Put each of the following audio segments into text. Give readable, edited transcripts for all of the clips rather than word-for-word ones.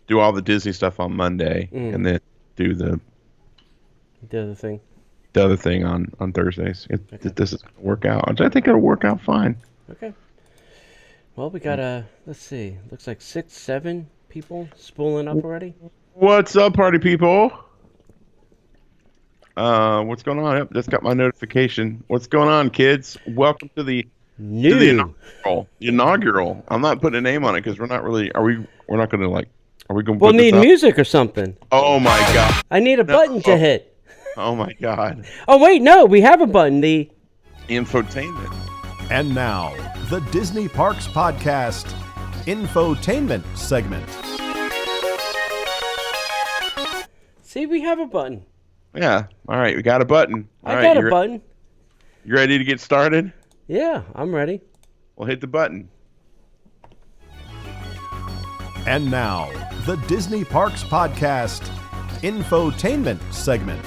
do all the Disney stuff on Monday, and then do the other thing. The other thing on Thursdays. This is going to work out. I think it'll work out fine. Okay. Well, we got let's see. Looks like 6, 7 people spooling up already. What's up, party people? What's going on? Yep, just got my notification. What's going on, kids? Welcome to the inaugural. I'm not putting a name on it because we're not really. We're not going to like. Are we going to? We'll need music or something. Oh my god! I need a button to hit. Oh my god! Oh wait, no, we have a button. The Infotainment. And now, the Disney Parks Podcast Infotainment segment. See, we have a button. Yeah. All right, we got a button. I got a button. You ready to get started? Yeah, I'm ready. Well, hit the button. And now, the Disney Parks Podcast Infotainment segment.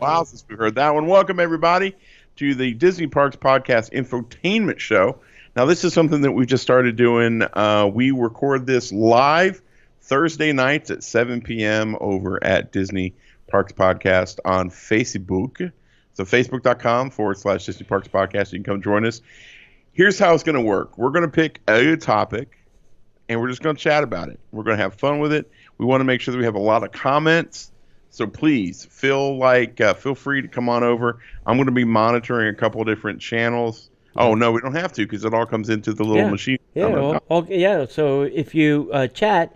Wow, since we heard that one. Welcome, everybody, to the Disney Parks Podcast Infotainment Show. Now, this is something that we just started doing. We record this live Thursday nights at 7 p.m. over at Disney Parks Podcast on Facebook. So facebook.com/Disney Parks Podcast. You can come join us. Here's how it's going to work. We're going to pick a topic, and we're just going to chat about it. We're going to have fun with it. We want to make sure that we have a lot of comments. So please feel free to come on over. I'm going to be monitoring a couple of different channels. Oh no, we don't have to because it all comes into the little machine. Yeah. So if you chat,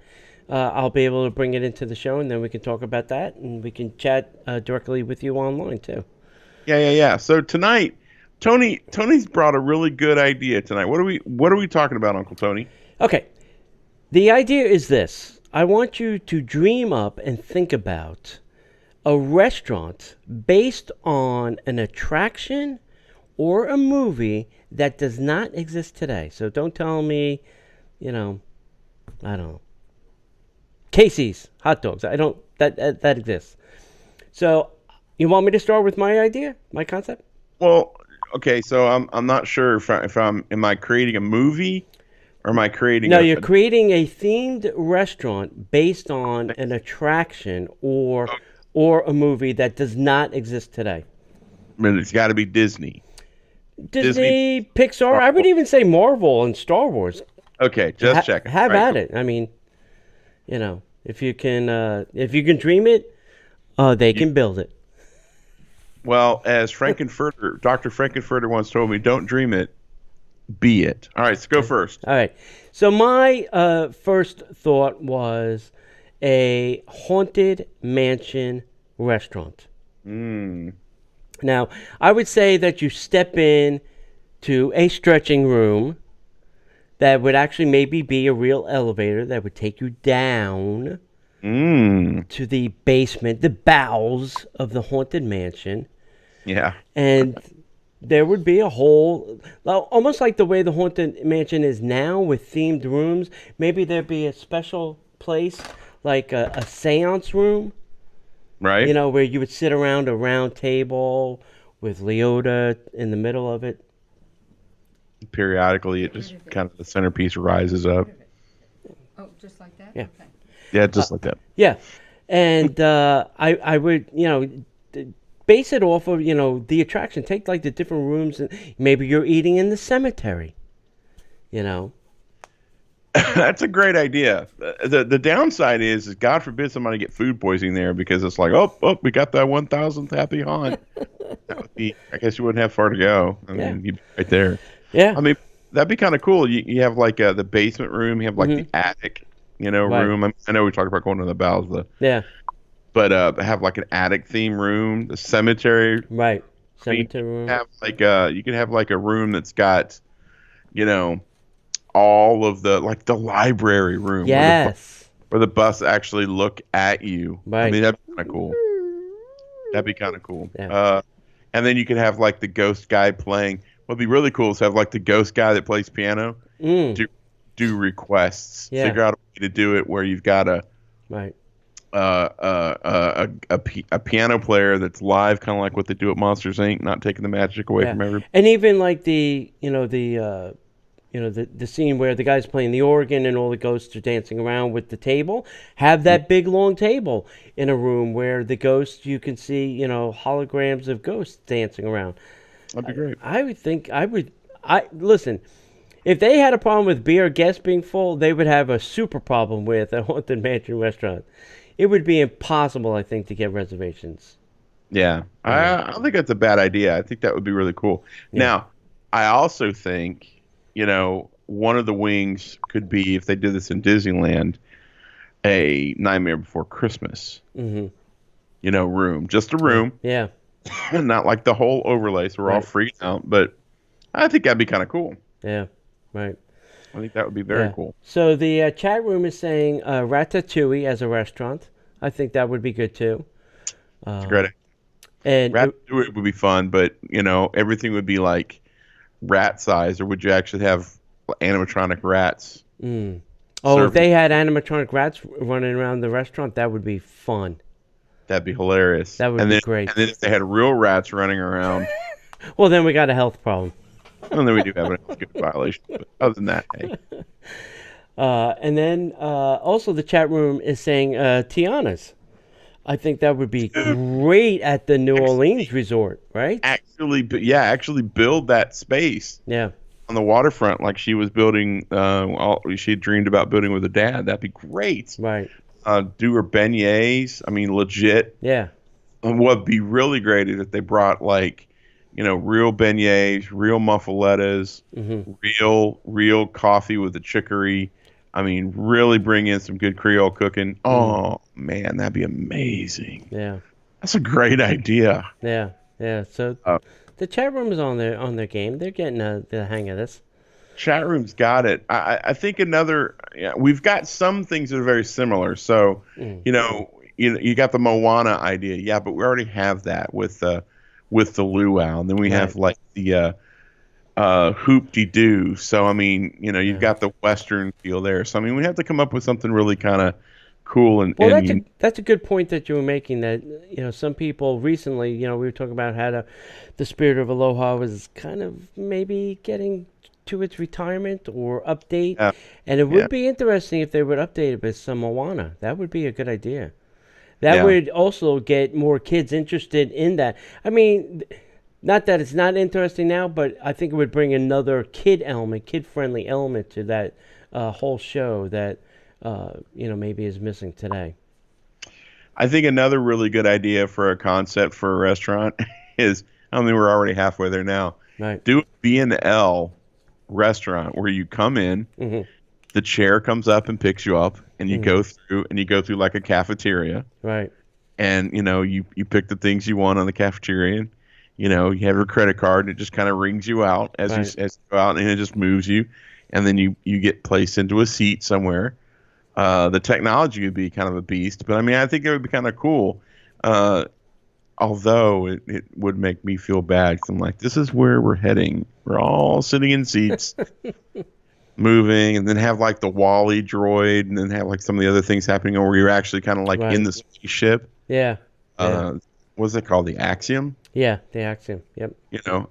I'll be able to bring it into the show, and then we can talk about that, and we can chat directly with you online too. Yeah. So tonight, Tony's brought a really good idea tonight. What are we talking about, Uncle Tony? Okay, the idea is this: I want you to dream up and think about a restaurant based on an attraction or a movie that does not exist today. So don't tell me, I don't know, Casey's hot dogs. That exists. So you want me to start with my idea, my concept? Well, okay. So I'm not sure if am I creating a movie or am I creating? No, you're creating a themed restaurant based on an attraction or a movie that does not exist today. I mean, it's got to be Disney, Pixar. I would even say Marvel and Star Wars. Okay, just check. Have at it. I mean, if you can dream it, they can build it. Well, as Dr. Frankenfurter once told me, don't dream it, be it. All right, let's go first. All right. So my first thought was a haunted mansion restaurant. Now, I would say that you step in to a stretching room that would actually maybe be a real elevator that would take you down to the basement, the bowels of the haunted mansion. Yeah. And there would be a whole, almost like the way the haunted mansion is now with themed rooms. Maybe there'd be a special place like a seance room. Right. Where you would sit around a round table with Leota in the middle of it. Periodically, it just kind of the centerpiece rises up. Oh, just like that? Yeah. Okay. Yeah, just like that. Yeah. And I would, base it off of, the attraction. Take like the different rooms, and maybe you're eating in the cemetery, That's a great idea. The downside is God forbid somebody get food poisoning there because it's like, oh, we got that 1,000th happy haunt. That would be, I guess you wouldn't have far to go. I mean, you'd be right there. Yeah. I mean, that'd be kind of cool. You have like the basement room. You have like the attic, room. I know we talked about going to the bowels. But have like an attic theme room, the cemetery. Right. Cemetery room. You can have like a room that's got, all of the library room. Yes. Where the bus actually look at you. Right. I mean, that'd be kind of cool. Yeah. And then you could have like the ghost guy playing. What'd be really cool is have like the ghost guy that plays piano do requests. Yeah. Figure out a way to do it where you've got a a piano player that's live, kind of like what they do at Monsters Inc., not taking the magic away from everybody. And even like the scene where the guy's playing the organ and all the ghosts are dancing around with the table. Have that big long table in a room where the ghosts, you can see, holograms of ghosts dancing around. That'd be great. I would think listen. If they had a problem with beer guests being full, they would have a super problem with a Haunted Mansion restaurant. It would be impossible, I think, to get reservations. Yeah, I don't think that's a bad idea. I think that would be really cool. Yeah. Now, I also think, one of the wings could be, if they did this in Disneyland, a Nightmare Before Christmas, room. Just a room. Yeah. Not like the whole overlay, so we're all freaked out. But I think that'd be kind of cool. Yeah, right. I think that would be very cool. So the chat room is saying Ratatouille as a restaurant. I think that would be good too. It's great. And Ratatouille would be fun, but everything would be like rat size, or would you actually have animatronic rats? If they had animatronic rats running around the restaurant, that would be fun. That'd be hilarious. That would be great. And then if they had real rats running around, well, then we got a health problem. and then we do have a good violation. But other than that, hey. And then also the chat room is saying Tiana's. I think that would be great at the New Orleans resort, right? Actually build that space. Yeah. On the waterfront, like she was building, she dreamed about building with her dad. That'd be great. Right. Do her beignets. I mean, legit. Yeah. And what'd be really great is if they brought real beignets, real muffalettas, real coffee with the chicory. I mean, really bring in some good Creole cooking. Oh man, that'd be amazing. Yeah. That's a great idea. Yeah. Yeah. So the chat room is on their game. They're getting the hang of this. Chat room's got it. I think we've got some things that are very similar. So, you got the Moana idea. Yeah, but we already have that with the luau. And then we have like the hoop-de-doo. So, I mean, you've got the Western feel there. So, I mean, we have to come up with something really kind of cool. That's a good point that you were making, that, some people recently, we were talking about how the Spirit of Aloha was kind of maybe getting to its retirement or update. Yeah. And it would be interesting if they would update it with some Moana. That would be a good idea. That would also get more kids interested in that. I mean, not that it's not interesting now, but I think it would bring another kid-friendly element to that whole show that, maybe is missing today. I think another really good idea for a concept for a restaurant is, we're already halfway there now. Right. Do a B&L restaurant where you come in, the chair comes up and picks you up, and you go through like a cafeteria. Right. And, you pick the things you want on the cafeteria, and, you have your credit card, and it just kind of rings you out as you go out, and it just moves you. And then you get placed into a seat somewhere. The technology would be kind of a beast, but I think it would be kind of cool. Although it would make me feel bad, 'cause I'm like, this is where we're heading. We're all sitting in seats, moving, and then have like the Wall-E droid, and then have like some of the other things happening where you're actually kind of like in the spaceship. Yeah. What's it called? The Axiom? Yeah, the Axiom. Yep.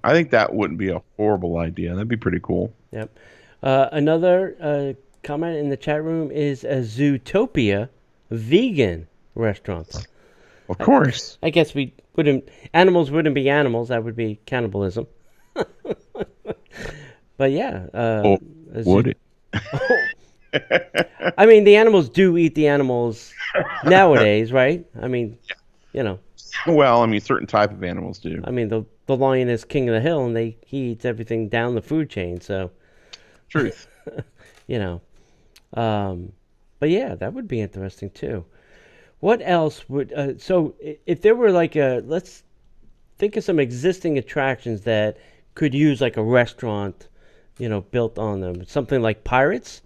I think that wouldn't be a horrible idea. That'd be pretty cool. Yep. Another comment in the chat room is a Zootopia vegan restaurant. Of course. I guess animals wouldn't be animals. That would be cannibalism. But yeah. Would it? I mean, the animals do eat the animals nowadays, right? I mean, Well, certain type of animals do. I mean, the lion is king of the hill, and he eats everything down the food chain, so. Truth. But yeah, that would be interesting too. What else would so if there were like let's think of some existing attractions that could use like a restaurant, built on them, something like Pirates.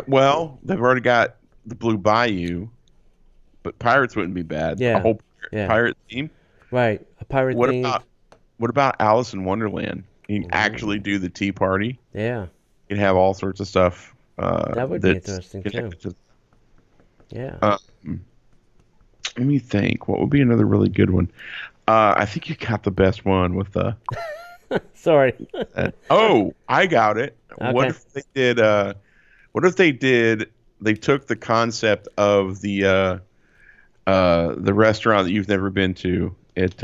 Well, they've already got the Blue Bayou, but Pirates wouldn't be bad. Yeah, a whole pirate theme. Right, a pirate theme. What about Alice in Wonderland? You can actually do the tea party. Yeah. You can have all sorts of stuff. That would be interesting too. Yeah. Let me think. What would be another really good one? I think you got the best one with the. Sorry. Oh, I got it. What Okay. if they did? What if they did? They took the concept of the restaurant that you've never been to at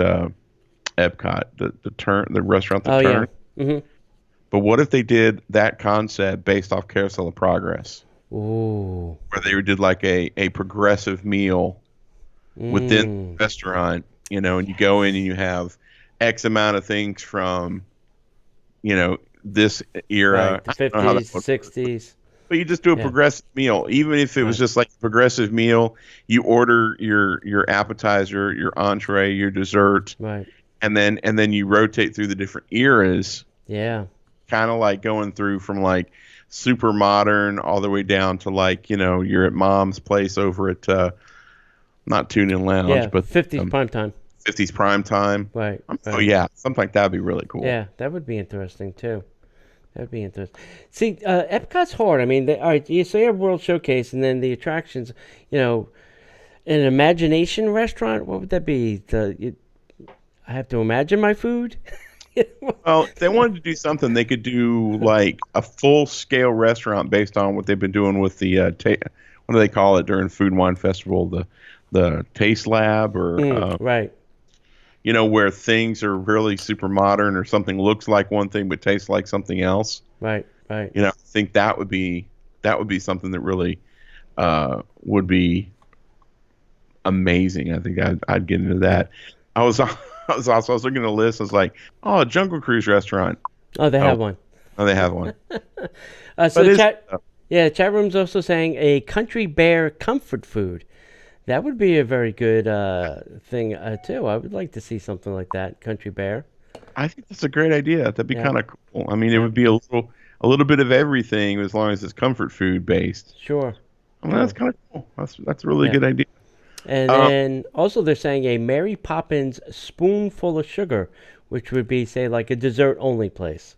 Epcot, the restaurant, the Oh yeah. Turn. Mhm. But what if they did that concept based off Carousel of Progress, Ooh. where they did like a progressive meal within the Mm. restaurant, and you go in and you have X amount of things from, this era. Right. The I don't know how that 50s, would work, 60s. but you just do a Yeah. progressive meal. Even if it was Right. just like a progressive meal, you order your appetizer, your entree, your dessert, Right. and then you rotate through the different eras, Yeah. kind of like going through from like super modern all the way down to like, you're at mom's place over at not Tune In Lounge, Yeah. but 50s prime time. 50s prime time. Right. Oh Right. yeah, something like that would be really cool. Yeah, that would be interesting too. That would be interesting. See, Epcot's hard. I mean, all right. So you have World Showcase, and then the attractions. You know, an imagination restaurant. What would that be? I have to imagine my food. Well, if they wanted to do something, they could do like a full scale restaurant based on what they've been doing with the what do they call it during Food and Wine Festival, the Taste Lab, or Right. where things are really super modern, or something looks like one thing but tastes like something else. Right. Right. I think that would be something that really would be amazing. I think I'd get into that. I was I was looking at a list. I was like, oh, a Jungle Cruise restaurant. Oh, they Oh, have one. oh, they have one. So But the it's, chat room's also saying a country bear comfort food. That would be a very good thing too. I would like to see something like that, country bear. I think that's a great idea. That'd be Yeah. kind of cool. I mean, it would be a little bit of everything as long as it's comfort food based. Sure. I mean, that's kind of cool. That's a really Yeah. good idea. And Um, then also they're saying a Mary Poppins spoonful of sugar, which would be say like a dessert only place.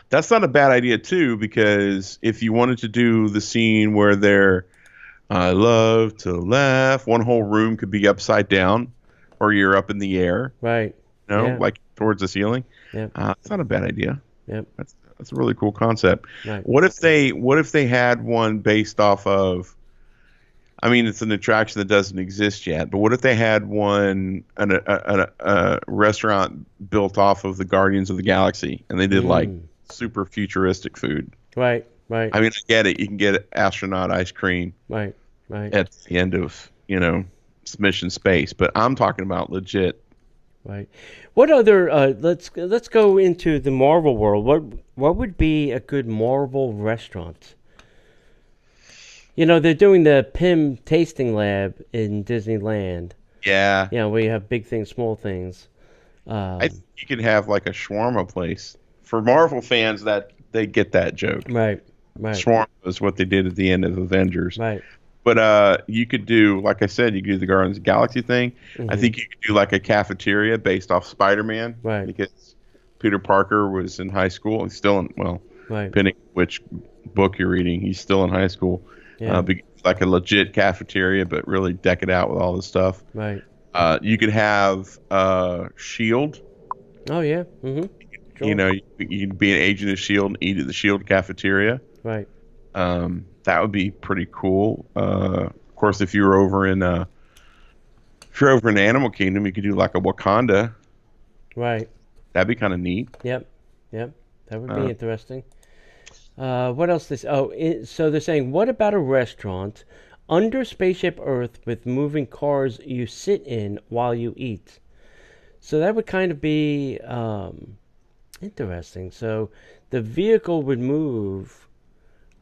That's not a bad idea too, because if you wanted to do the scene where I love to laugh, one whole room could be upside down, or you're up in the air, Right. Yeah. like towards the ceiling. Yep. That's not a bad idea. Yep. That's a really cool concept. Right. What if they had one based off of? I mean, it's an attraction that doesn't exist yet, but what if they had a restaurant built off of the Guardians of the Galaxy, and they did like super futuristic food? Right. Right. I mean, I get it. You can get astronaut ice cream Right. Right. at the end of, Mission Space, but I'm talking about legit. Right. What other? Let's go into the Marvel world. What would be a good Marvel restaurant? They're doing the Pym Tasting Lab in Disneyland. Yeah. Where you have big things, small things. I think you could have like a shawarma place. For Marvel fans, that they get that joke. Right. Right. Shawarma is what they did at the end of Avengers. Right. But you could do, like I said, you could do the Guardians of the Galaxy thing. I think you could do like a cafeteria based off Spider-Man. Right. Because Peter Parker was in high school. He's still in, well, Right. depending which book you're reading, he's still in high school. Yeah. Like a legit cafeteria, but really deck it out with all this stuff. Right. You could have Shield. Oh yeah. Mm-hmm. Sure. You could be an agent of Shield and eat at the Shield cafeteria. Right. That would be pretty cool. Of course, if you're over in Animal Kingdom, you could do like a Wakanda. Right. That'd be kind of neat. Yep. Yep. That would be interesting. What else? So they're saying, what about a restaurant under Spaceship Earth with moving cars you sit in while you eat? So that would kind of be interesting. So the vehicle would move.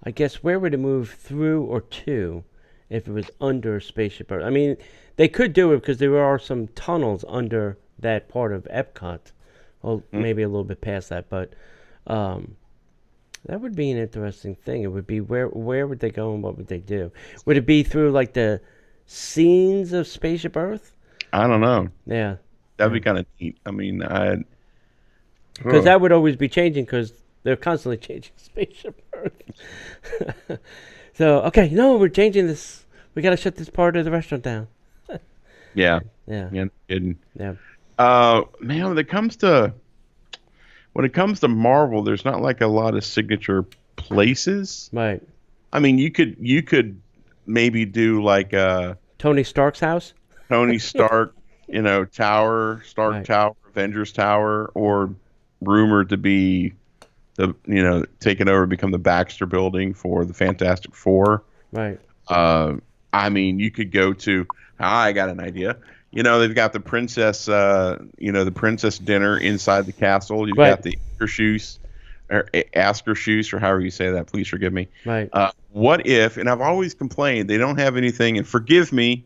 I guess where would it move through or to if it was under Spaceship Earth? I mean, they could do it because there are some tunnels under that part of Epcot. Well, maybe a little bit past that, but that would be an interesting thing. It would be where would they go and what would they do? Would it be through like the scenes of Spaceship Earth? I don't know. Yeah, That'd be kind of neat. I mean, because that would always be changing because they're constantly changing Spaceship Earth. So okay, no, we're changing this. We got to shut this part of the restaurant down. Yeah. Yeah. Yeah. No kidding. Yeah. Man, when it comes to Marvel, there's not like a lot of signature places. Right. I mean, you could maybe do like a Tony Stark's house. Tony Stark, tower, Stark Right. Tower, Avengers Tower, or rumored to be taken over, become the Baxter Building for the Fantastic Four. Right. Uh, I mean, you could go to. I got an idea. They've got the princess dinner inside the castle. You've Right. got the Asker-shoes, or however you say that. Please forgive me. Right. What if? And I've always complained they don't have anything. And forgive me,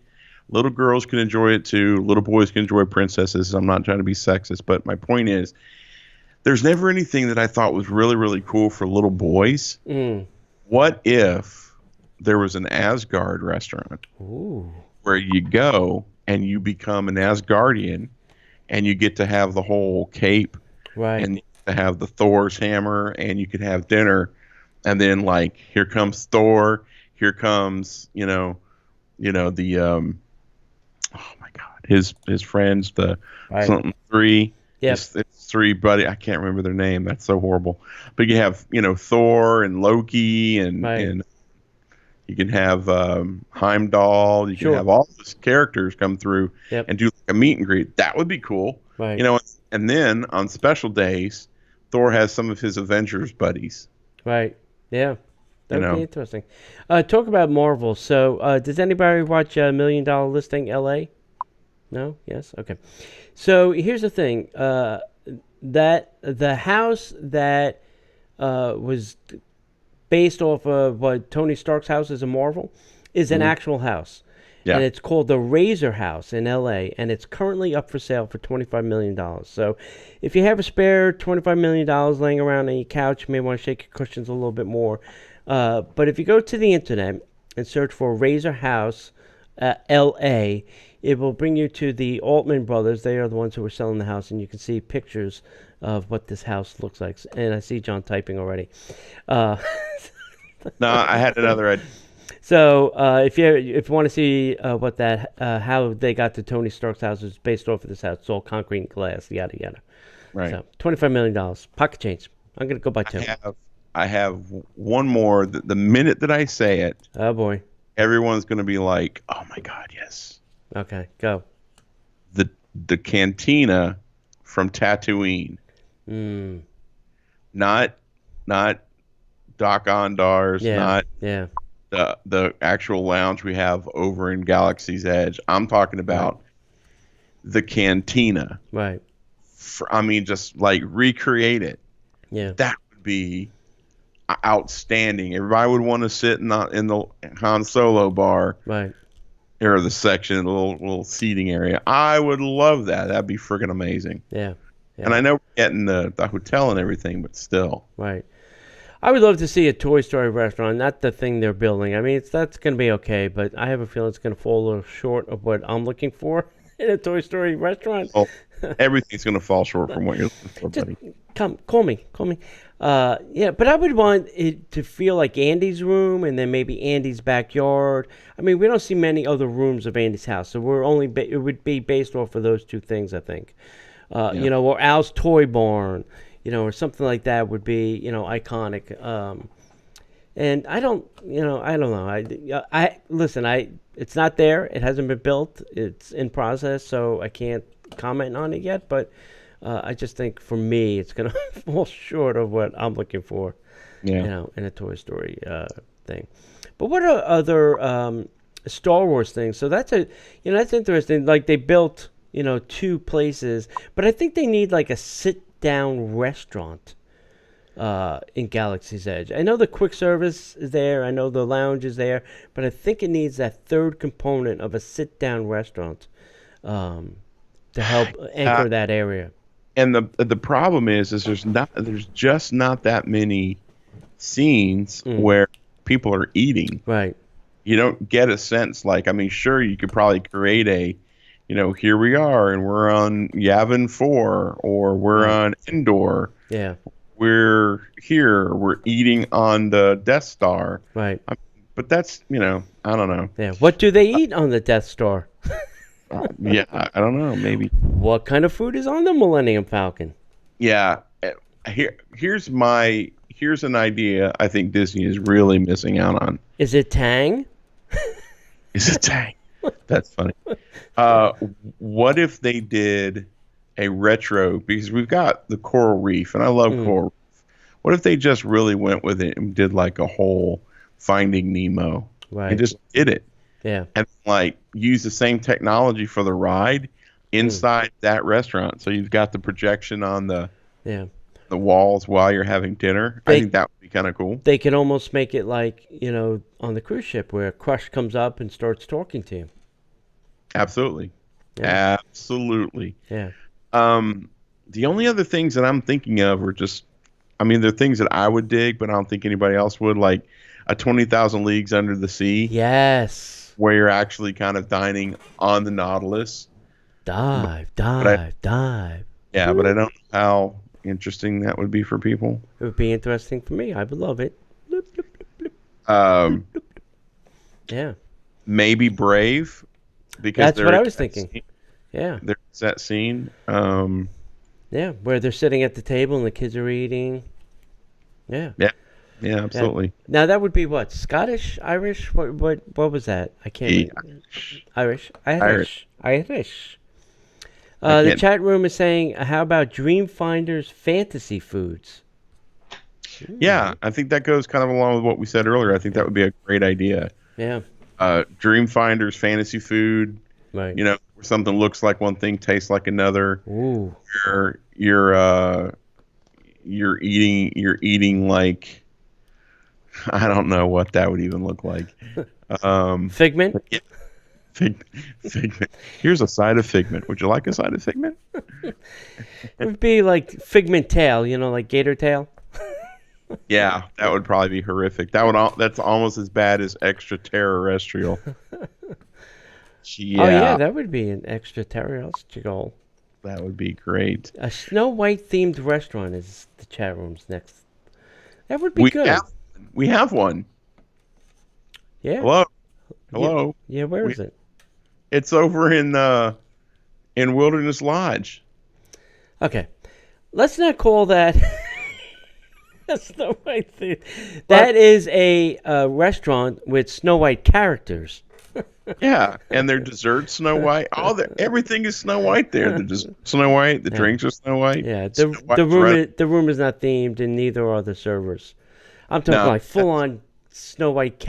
little girls can enjoy it too. Little boys can enjoy princesses. I'm not trying to be sexist, but my point is, there's never anything that I thought was really, really cool for little boys. Mm. What if there was an Asgard restaurant Ooh. where you go and you become an Asgardian, and you get to have the whole cape, Right. and you get to have the Thor's hammer, and you could have dinner, and then like here comes Thor, here comes the oh my God, his friends, the Right. something three. Yep. It's three buddy. I can't remember their name. That's so horrible. But you have Thor and Loki and Right. and you can have Heimdall. You can Sure. have all these characters come through Yep. and do like a meet and greet. That would be cool. Right. And then on special days, Thor has some of his Avengers buddies. Right. Yeah. That would You be know. interesting. Talk about Marvel. So, does anybody watch $1 Million Listing LA? No? Yes? Okay. So, here's the thing. That the house that was based off of what Tony Stark's house is in Marvel is an actual house. Yeah. And it's called the Razor House in LA, and it's currently up for sale for $25 million. So if you have a spare $25 million laying around on your couch, you may want to shake your cushions a little bit more. But if you go to the internet and search for Razor House LA, it will bring you to the Altman brothers. They are the ones who are selling the house, and you can see pictures of what this house looks like. And I see John typing already. No, I had another idea. So if you want to see what how they got to Tony Stark's house is based off of this house, it's all concrete and glass, yada yada. Right. So $25 million, pocket change. I'm gonna go buy two. I have one more. The minute that I say it, Oh boy. everyone's going to be like, "Oh my God, yes!" Okay, go. The cantina from Tatooine, Mm. not Doc Ondar's, Yeah. not Yeah. the actual lounge we have over in Galaxy's Edge. I'm talking about the cantina. Right. Just like recreate it. Yeah. That would be outstanding. Everybody would want to sit in the Han Solo bar, Right. or the section, the little seating area. I would love that. That'd be freaking amazing. Yeah. Yeah. And I know we're getting the hotel and everything, but still. Right. I would love to see a Toy Story restaurant, not the thing they're building. I mean, that's going to be okay, but I have a feeling it's going to fall a little short of what I'm looking for in a Toy Story restaurant. Oh, everything's going to fall short from what you're looking for, buddy. Call me. Yeah, but I would want it to feel like Andy's room, and then maybe Andy's backyard. I mean, we don't see many other rooms of Andy's house, so it would be based off of those two things, I think. Or Al's Toy Barn, or something like that would be, iconic. And I don't know. I listen. It's not there. It hasn't been built. It's in process, so I can't comment on it yet. But I just think for me, it's gonna fall short of what I'm looking for. Yeah. In a Toy Story thing. But what are other Star Wars things? So that's that's interesting. Like they built, two places, but I think they need like a sit-down restaurant in Galaxy's Edge. I know the quick service is there. I know the lounge is there, but I think it needs that third component of a sit-down restaurant to help anchor that area. And the problem is there's just not that many scenes where people are eating. Right. You don't get a sense sure, you could probably create a, here we are and we're on Yavin 4 or we're on Endor. Yeah. We're here, we're eating on the Death Star. Right. But that's, I don't know. Yeah. What do they eat on the Death Star? Yeah, I don't know. Maybe. What kind of food is on the Millennium Falcon? Yeah. Here's an idea I think Disney is really missing out on. Is it Tang? Is it Tang? That's funny. What if they did a retro? Because we've got the coral reef, and I love coral reef. What if they just really went with it and did like a whole Finding Nemo? Right. And just did it. Yeah. And like use the same technology for the ride inside that restaurant. So you've got the projection on the walls while you're having dinner. I think that would be kind of cool. They could almost make it like, on the cruise ship where Crush comes up and starts talking to you. Absolutely. Yeah. Absolutely. Yeah. The only other things that I'm thinking of are they're things that I would dig, but I don't think anybody else would, like a 20,000 Leagues Under the Sea. Yes. Where you're actually kind of dining on the Nautilus. Dive. Yeah, but I don't know how interesting that would be for people. It would be interesting for me. I would love it. Bloop, bloop, bloop, bloop. Yeah. Maybe Brave. Because that's what I was thinking. Scene. Yeah. There's that scene. Yeah, where they're sitting at the table and the kids are eating. Yeah. Yeah, absolutely. Yeah. Now that would be what? Scottish? Irish? What was that? I can't Irish. Irish. The chat room is saying, how about Dreamfinder's fantasy foods? Yeah, I think that goes kind of along with what we said earlier. I think that would be a great idea. Yeah. Dreamfinder's fantasy food. Right. Where something looks like one thing, tastes like another. Ooh. You're eating like, I don't know what that would even look like. Figment? Yeah. Figment. Here's a side of Figment. Would you like a side of Figment? It would be like Figment tail, like gator tail. Yeah, that would probably be horrific. That's almost as bad as extraterrestrial. Yeah. Oh yeah, that would be an extraterrestrial. That would be great. A Snow White themed restaurant is the chat room's next. That would be good. We have one. Yeah. Hello. Yeah, where is it? It's over in Wilderness Lodge. Okay. Let's not call that a Snow White theme. That is a restaurant with Snow White characters. Yeah, and their dessert Snow White. Everything is Snow White there. The Snow White. The drinks are Snow White. Yeah, the room is not themed, and neither are the servers. I'm talking like full on Snow White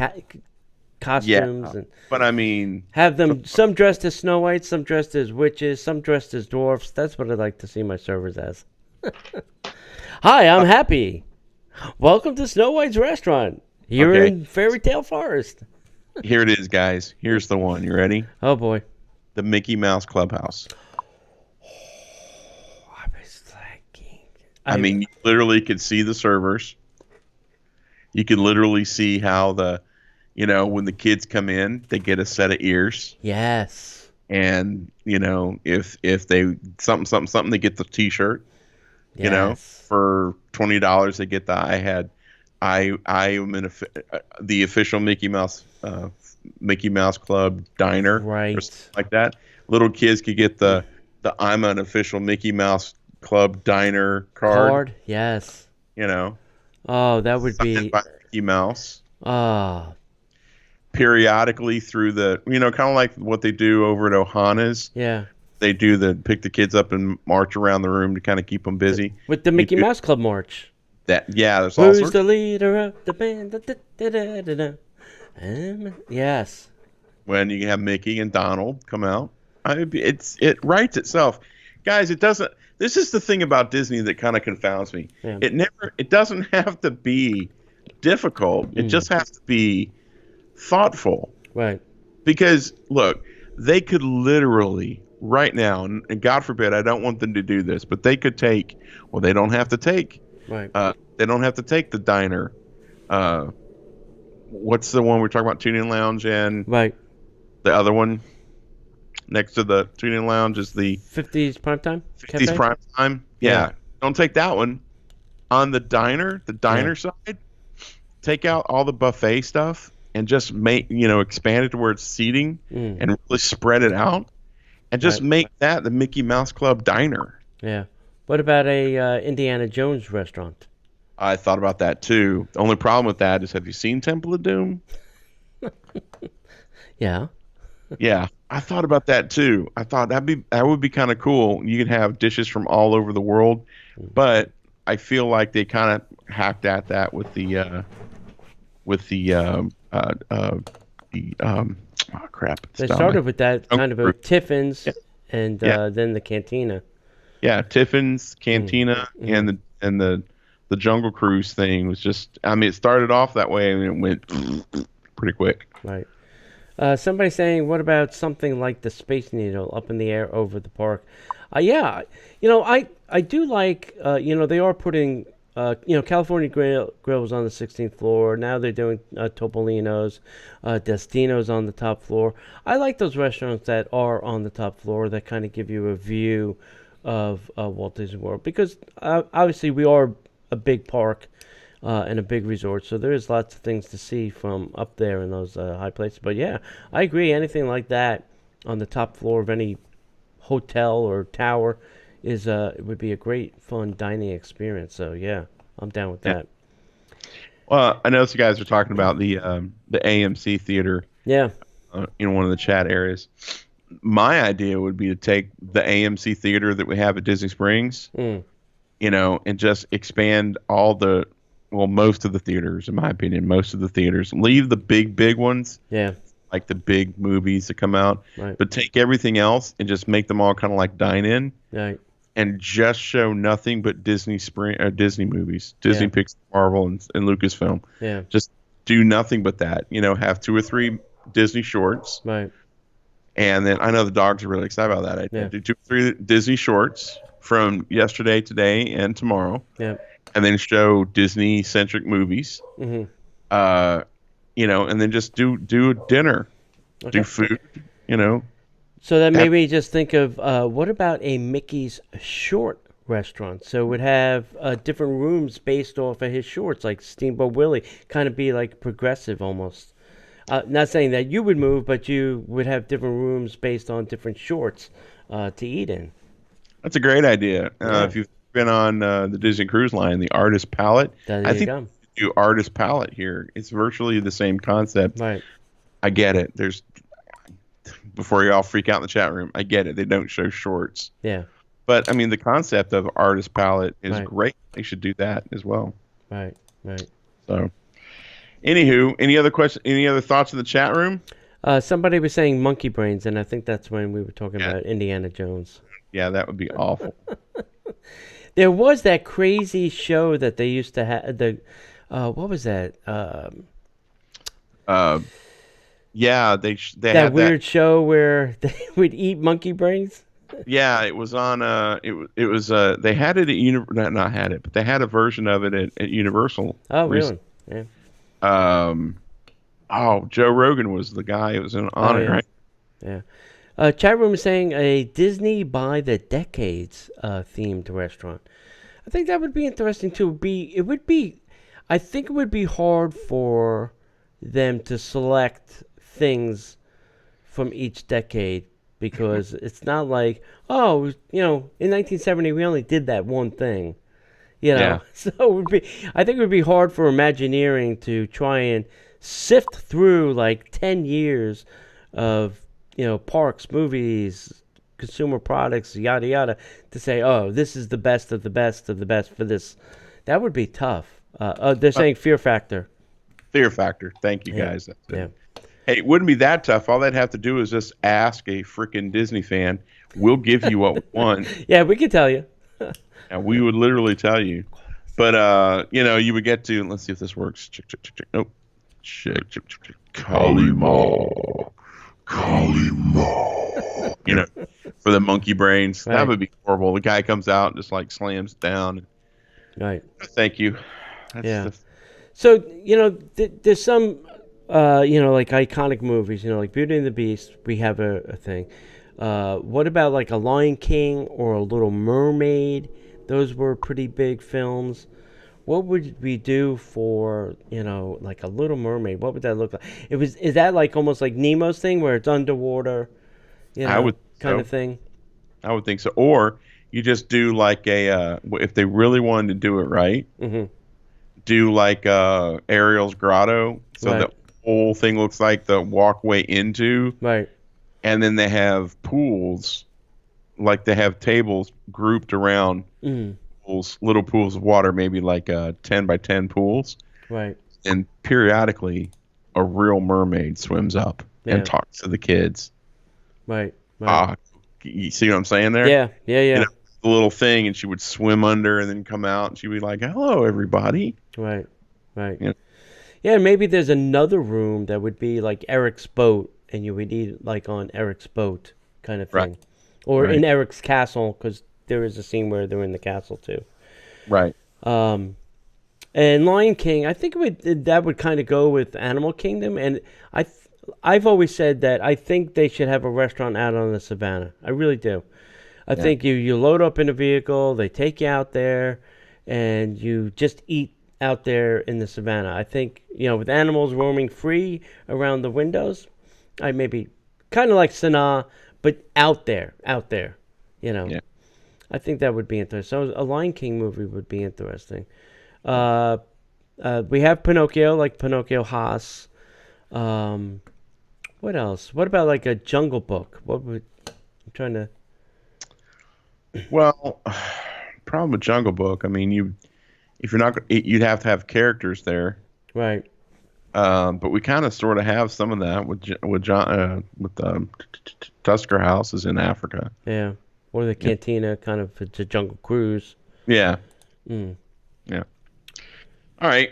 costumes, and but I mean, have them some dressed as Snow White, some dressed as witches, some dressed as dwarfs. That's what I'd like to see my servers as. Hi, I'm Happy. Welcome to Snow White's restaurant here in Fairy Tale Forest. Here it is, guys. Here's the one. You ready? Oh, boy. The Mickey Mouse Clubhouse. I was thinking. I mean, you literally could see the servers. You can literally see how when the kids come in, they get a set of ears. Yes. And, if they something, they get the T-shirt. Yes. For $20, they get the I am the official Mickey Mouse Club diner, right? Or something like that. Little kids could get the I'm an official Mickey Mouse Club diner card. Yes. Oh, that would be by Mickey Mouse. Periodically through the kind of like what they do over at Ohana's. Yeah. They do pick the kids up and march around the room to kind of keep them busy with the Mickey Mouse Club march. There's who's the leader of the band? Yes. When you have Mickey and Donald come out, it writes itself, guys. It doesn't. This is the thing about Disney that kind of confounds me. Yeah. It doesn't have to be difficult. It just has to be thoughtful. Right. Because look, they could literally right now, and God forbid, I don't want them to do this, but they could take. Well, they don't have to take. Right. They don't have to take the diner. What's the one we're talking about? Tune-In Lounge and right. The other one next to the Tune-In Lounge is the 50s Primetime. 50s Primetime. Yeah. Don't take that one. On the diner side, take out all the buffet stuff and just expand it to where it's seating and really spread it out. and just Right. make that the Mickey Mouse Club diner. Yeah. What about a Indiana Jones restaurant? I thought about that too. The only problem with that is, have you seen Temple of Doom? Yeah. Yeah, I thought about that too. I thought that would be kind of cool. You could have dishes from all over the world, but I feel like they kind of hacked at that with oh crap. It's They dumb. started with that kind of a Tiffin's Yeah. and Yeah. then the Cantina. Yeah, Tiffin's Cantina Mm-hmm. and the Jungle Cruise thing was just. I mean, it started off that way and it went pretty quick. Right. Somebody saying, what about something like the Space Needle up in the air over the park? Yeah, I do like, they are putting, California Grills on the 16th floor. Now they're doing Topolino's, Destino's on the top floor. I like those restaurants that are on the top floor that kind of give you a view of Walt Disney World because obviously we are a big park. And a big resort, so there is lots of things to see from up there in those high places. But yeah, I agree. Anything like that on the top floor of any hotel or tower is it would be a great fun dining experience. So yeah, I'm down with that. Well, I know you guys are talking about the AMC theater Yeah, in one of the chat areas. My idea would be to take the AMC theater that we have at Disney Springs, mm. and just expand most of the theaters, in my opinion, most of the theaters. Leave the big ones, Yeah, like the big movies that come out, right, but take everything else and just make them all kind of like dine-in right, and just show nothing but Disney movies, Disney Yeah. Pixar, Marvel, and Lucasfilm. yeah, Just do nothing but that. Have 2 or 3 Disney shorts. right, And then I know the dogs are really excited about that. I Yeah. do 2 or 3 Disney shorts from yesterday, today, and tomorrow, yeah, and then show Disney-centric movies. hmm And then just do a dinner, Okay. do food. So then maybe just think of what about a Mickey's short restaurant? So it would have different rooms based off of his shorts, like Steamboat Willie, kind of be like progressive almost. Not saying that you would move, but you would have different rooms based on different shorts to eat in. That's a great idea. Yeah. If you've been on the Disney Cruise Line, the Artist Palette, There I you think go. we should do Artist Palette here. It's virtually the same concept. Right. I get it. Before you all freak out in the chat room, I get it. They don't show shorts. Yeah. But, I mean, the concept of Artist Palette is Right. great. They should do that as well. Right. Right. So, anywho, any other thoughts in the chat room? Somebody was saying monkey brains, and I think that's when we were talking Yeah. about Indiana Jones. Yeah, that would be awful. There was that crazy show that they used to have. What was that? Yeah, they That had weird show where they would eat monkey brains. Yeah, it was on. It was. They had it at not had it, but they had a version of it at Universal. Oh, recently. really? Yeah. Joe Rogan was the guy. It was on it, yeah. right? Yeah. Chat room is saying a Disney by the decades themed restaurant. I think that would be interesting too. I think it would be hard for them to select things from each decade because it's not like, in 1970 we only did that one thing. Yeah. So I think it would be hard for Imagineering to try and sift through like 10 years of parks, movies, consumer products, yada yada, to say, oh, this is the best of the best of the best for this. That would be tough. They're saying Fear Factor. Fear Factor. Thank you, Yeah. guys. That's it. Yeah. Hey, it wouldn't be that tough. All they'd have to do is just ask a freaking Disney fan. We'll give you what we want, Yeah, we can tell you. and we would literally tell you. But you would get to. Let's see if this works. Check. Nope. Check. Kalima. For the monkey brains. Right. That would be horrible. The guy comes out and just like slams it down. Right. Thank you. That's Yeah. just- So, there's some, like iconic movies, like Beauty and the Beast, we have a thing. What about like a Lion King or a Little Mermaid? Those were pretty big films. What would we do for, like a Little Mermaid? What would that look like? Is that like almost like Nemo's thing where it's underwater? I would kind so. of thing. I would think so. Or you just do like if they really wanted to do it right, do like Ariel's Grotto, so Right. the whole thing looks like the walkway into, Right. and then they have pools, like they have tables grouped around pools, little pools of water, maybe like 10 by 10 pools, Right. and periodically a real mermaid swims up Yeah. and talks to the kids. Right. Right. You see what I'm saying there? Yeah. Yeah. Yeah. You know, the little thing, and she would swim under and then come out, and she'd be like, "Hello, everybody." Right. Right. Yeah. Yeah. Maybe there's another room that would be like Eric's boat, and you would eat like on Eric's boat kind of thing, Right. or Right. in Eric's castle, because there is a scene where they're in the castle too. Right. And Lion King, I think that would kind of go with Animal Kingdom, and I've always said that I think they should have a restaurant out on the savannah. I really do. I think you load up in a vehicle, they take you out there, and you just eat out there in the savannah. I think, with animals roaming free around the windows, I maybe kind of like Sanaa, but out there. Yeah. I think that would be interesting. So a Lion King movie would be interesting. We have Pinocchio, like Pinocchio Haas. What else? What about like a Jungle Book? I'm trying to. Well, problem with Jungle Book, I mean, if you're not, you'd have to have characters there. Right. But we kind of sort of have some of that with Tusker House is in Africa. Yeah. Or the Cantina, kind of it's a Jungle Cruise. Yeah. Mm. Yeah. All right.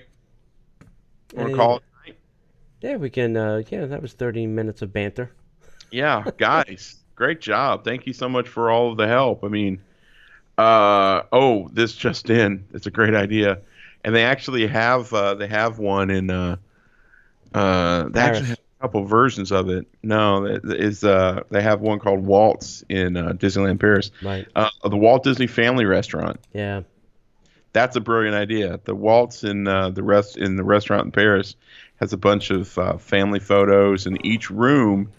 Want to Any- call it a night? Yeah, we can. That was 30 minutes of banter. Yeah, guys, great job. Thank you so much for all of the help. I mean, this just in. It's a great idea. And they actually have one in they actually have a couple versions of it. No, they have one called Waltz in Disneyland Paris. Right. The Walt Disney Family Restaurant. Yeah. That's a brilliant idea. The Waltz in the restaurant in Paris has a bunch of family photos, and each room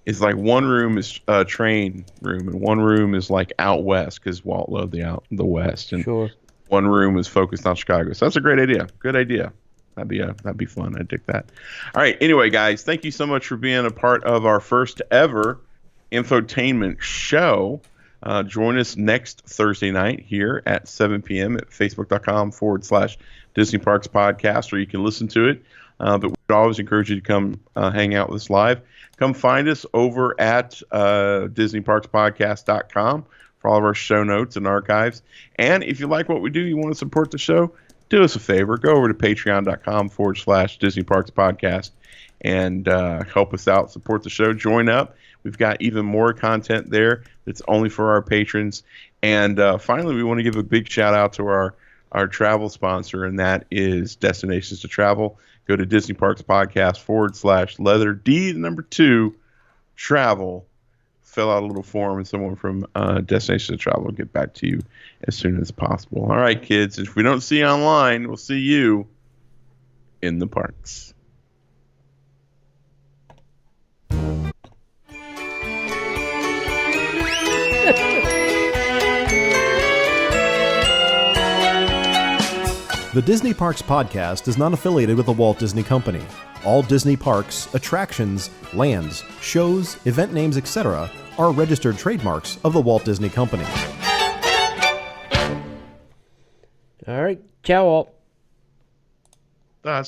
is like one room is a train room, and one room is like out west because Walt loved the West, and Sure. one room is focused on Chicago. So that's a great idea. Good idea. That'd be fun. I'd dig that. All right. Anyway, guys, thank you so much for being a part of our first ever infotainment show. Join us next Thursday night here at 7 p.m. at facebook.com/Disney Parks Podcast, where you can listen to it. But we'd always encourage you to come hang out with us live. Come find us over at DisneyParksPodcast.com for all of our show notes and archives. And if you like what we do, you want to support the show, do us a favor. Go over to patreon.com/Disney Parks Podcast and help us out, support the show, join up. We've got even more content there that's only for our patrons. And finally, we want to give a big shout out to our travel sponsor, and that is Destinations to Travel. Go to Disney Parks Podcast /leather D2 travel. Fill out a little form, and someone from Destinations to Travel will get back to you as soon as possible. All right, kids. If we don't see you online, we'll see you in the parks. The Disney Parks Podcast is not affiliated with the Walt Disney Company. All Disney parks, attractions, lands, shows, event names, etc. are registered trademarks of the Walt Disney Company. All right. Ciao, all.